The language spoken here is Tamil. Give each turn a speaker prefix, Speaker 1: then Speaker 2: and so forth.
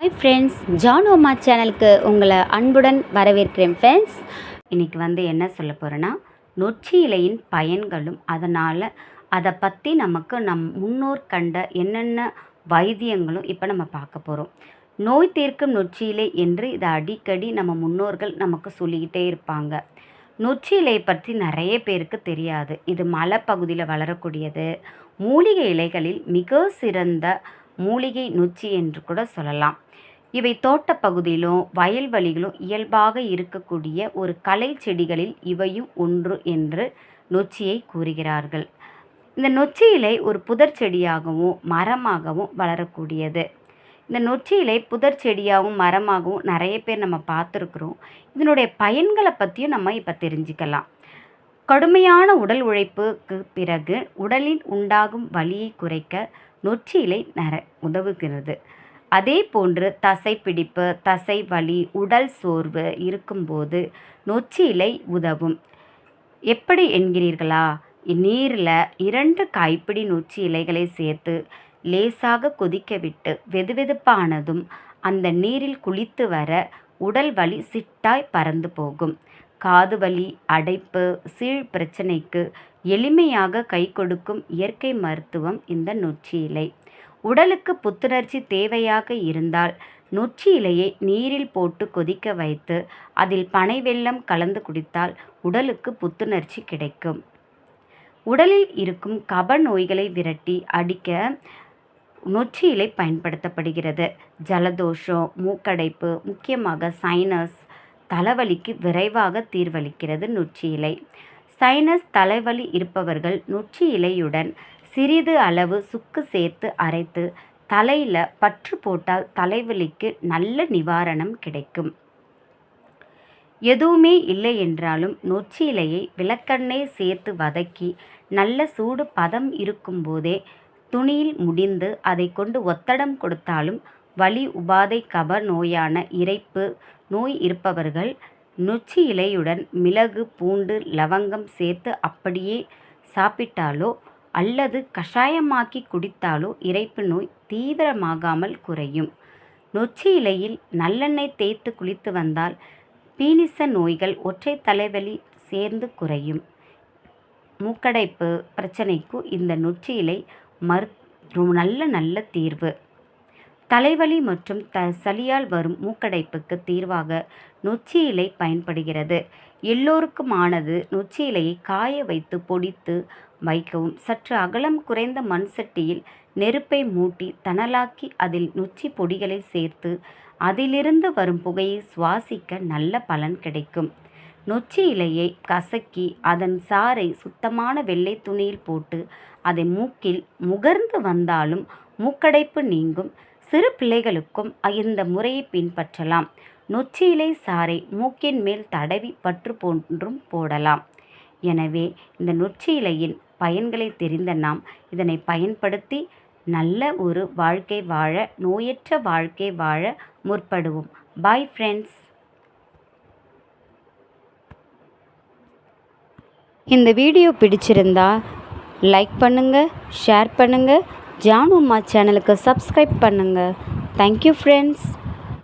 Speaker 1: ஹாய் ஃப்ரெண்ட்ஸ், ஜானு அம்மா சேனலுக்கு உங்களை அன்புடன் வரவேற்கிறேன் ஃப்ரெண்ட்ஸ். இன்றைக்கி என்ன சொல்ல போகிறேன்னா, நொச்சி இலையின் பயன்களும் அதை பற்றி நமக்கு முன்னோர் கண்ட என்னென்ன வைத்தியங்களும் இப்போ நம்ம பார்க்க போகிறோம். நோய் தீர்க்கும் நொச்சி இலை என்று இதை அடிக்கடி நம்ம முன்னோர்கள் நமக்கு சொல்லிக்கிட்டே இருப்பாங்க. நொச்சி இலையை பற்றி நிறைய பேருக்கு தெரியாது. இது மலைப்பகுதியில் வளரக்கூடியது. மூலிகை இலைகளில் மிக சிறந்த மூலிகை நொச்சி என்று கூட சொல்லலாம். இவை தோட்டப்பகுதியிலும் வயல்வெளிகளும் இயல்பாக இருக்கக்கூடிய ஒரு கலை செடிகளில் இவையும் ஒன்று என்று நொச்சியை கூறுகிறார்கள். இந்த நொச்சி இலை ஒரு புதர் செடியாகவும் மரமாகவும் வளரக்கூடியது. இந்த நொச்சி இலை புதர் செடியாகவும் மரமாகவும் நிறைய பேர் நம்ம பார்த்துருக்குறோம். இதனுடைய பயன்களை பற்றியும் நம்ம இப்போ தெரிஞ்சுக்கலாம். கடுமையான உடல் உழைப்புக்கு பிறகு உடலில் உண்டாகும் வலியை குறைக்க நொச்சி இலை உதவுகிறது. அதே போன்று தசைப்பிடிப்பு, தசை வலி, உடல் சோர்வு இருக்கும்போது நொச்சி இலை உதவும். எப்படி என்கிறீர்களா? நீரில் 2 கைப்பிடி நொச்சி இலைகளை சேர்த்து லேசாக கொதிக்க விட்டு வெதுவெதுப்பானதும் அந்த நீரில் குளித்து வர உடல் வலி சிட்டாய் பறந்து போகும். காது வலி, அடைப்பு, சீழ் பிரச்சனைக்கு எளிமையாக கை கொடுக்கும் இயற்கை மருத்துவம் இந்த நொச்சி இலை. உடலுக்கு புத்துணர்ச்சி தேவையாக இருந்தால் நொச்சி இலையை நீரில் போட்டு கொதிக்க வைத்து அதில் பனை வெல்லம் கலந்து குடித்தால் உடலுக்கு புத்துணர்ச்சி கிடைக்கும். உடலில் இருக்கும் கப நோய்களை விரட்டி அடிக்க நொச்சி இலை பயன்படுத்தப்படுகிறது. ஜலதோஷம், மூக்கடைப்பு, முக்கியமாக சைனஸ், தலைவலிக்கு விரைவாக தீர்வளிக்கிறது நொச்சி இலை. சைனஸ், தலைவலி இருப்பவர்கள் நொச்சி இலையுடன் சிறிது அளவு சுக்கு சேர்த்து அரைத்து தலையில் பற்று போட்டால் தலைவலிக்கு நல்ல நிவாரணம் கிடைக்கும். எதுவுமே இல்லை என்றாலும் நொச்சி இலையை விளக்கெண்ணெய் சேர்த்து வதக்கி நல்ல சூடு பதம் இருக்கும்போதே துணியில் முடிந்து அதை கொண்டு ஒத்தடம் கொடுத்தாலும் வலி உபாதை கப நோயான இரைப்பு நோய் இருப்பவர்கள் நொச்சி இலையுடன் மிளகு, பூண்டு, லவங்கம் சேர்த்து அப்படியே சாப்பிட்டாலோ அல்லது கஷாயமாக்கி குடித்தாலோ இரைப்பு நோய் தீவிரமாகாமல் குறையும். நொச்சி இலையில் நல்லெண்ணெய் தேய்த்து குளித்து வந்தால் பீனிச நோய்கள், ஒற்றை தலைவலி சேர்ந்து குறையும். மூக்கடைப்பு பிரச்சனைக்கு இந்த நொச்சி இலை நல்ல தீர்வு. தலைவலி மற்றும் சளியால் வரும் மூக்கடைப்புக்கு தீர்வாக நொச்சி இலை பயன்படுகிறது. எல்லோருக்குமானது நொச்சி இலையை காய வைத்து பொடித்து வைக்கவும். சற்று அகலம் குறைந்த மண் சட்டியில் நெருப்பை மூட்டி தணலாக்கி அதில் நொச்சி பொடிகளை சேர்த்து அதிலிருந்து வரும் புகையை சுவாசிக்க நல்ல பலன் கிடைக்கும். நொச்சி இலையை கசக்கி அதன் சாறை சுத்தமான வெள்ளை துணியில் போட்டு அதை மூக்கில் முகர்ந்து வந்தாலும் மூக்கடைப்பு நீங்கும். சிறு பிள்ளைகளுக்கும் இந்த முறையை பின்பற்றலாம். நொச்சி இலை சாறை மூக்கின் மேல் தடவி பற்று போன்றும் போடலாம். எனவே இந்த நொச்சி இலையின் பயன்களை தெரிந்த நாம் இதனை பயன்படுத்தி நல்ல ஒரு வாழ்க்கை வாழ, நோயற்ற வாழ்க்கை வாழ முற்படுவோம். Bye friends. இந்த வீடியோ பிடிச்சிருந்தா லைக் பண்ணுங்கள், ஷேர் பண்ணுங்கள், ஜானு அம்மா சேனலுக்கு சப்ஸ்கிரைப் பண்ணுங்கள். Thank you friends.